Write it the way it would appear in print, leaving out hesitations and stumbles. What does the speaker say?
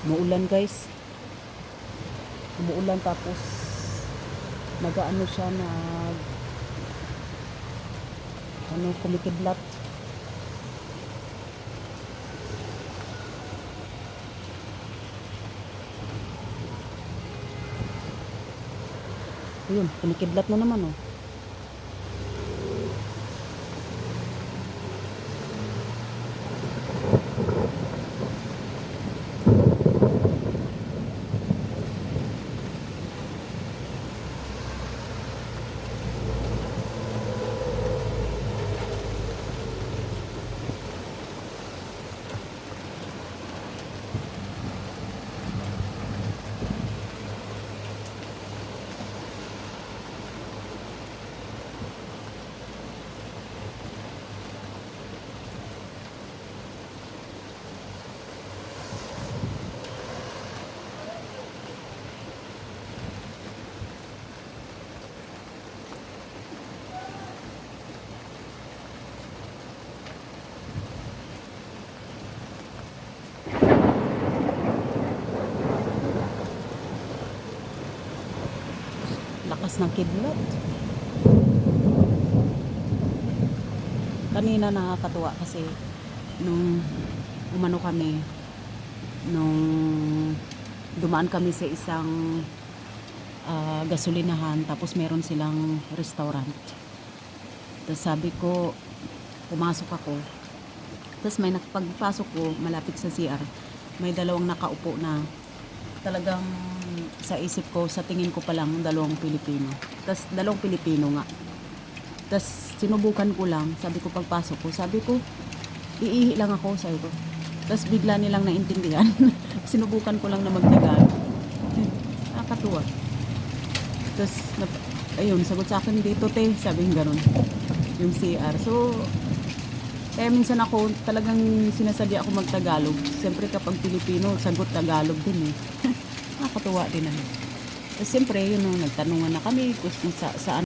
Umuulan guys. Umuulan tapos nagaano siya kumikidlat. Ayun, kumikidlat na naman oh. Lakas ng kidlat. Kanina nakakatuwa kasi nung umano kami, nung dumaan kami sa isang gasolinahan, tapos meron silang restaurant. Tapos sabi ko, pumasok ako. Tapos may pagpasok ko, malapit sa CR, may dalawang nakaupo na talagang sa isip ko, sa tingin ko pa lang, dalawang Pilipino. Tapos dalawang Pilipino nga. Tapos sinubukan ko lang, sabi ko pagpasok ko, sabi ko, iihi lang ako, sabi ko. Tapos bigla nilang naintindihan. Sinubukan ko lang na magtagalog. Nakakatuwa. Tapos, ayun, sagot sa akin dito, te, sabi ng ganun. Yung CR. So, kaya minsan ako, talagang sinasadya ako magtagalog. Siyempre kapag Pilipino, sagot Tagalog din eh. Nakakatuwa din ano. Tapos siyempre, yun, nagtanungan na kami kung saan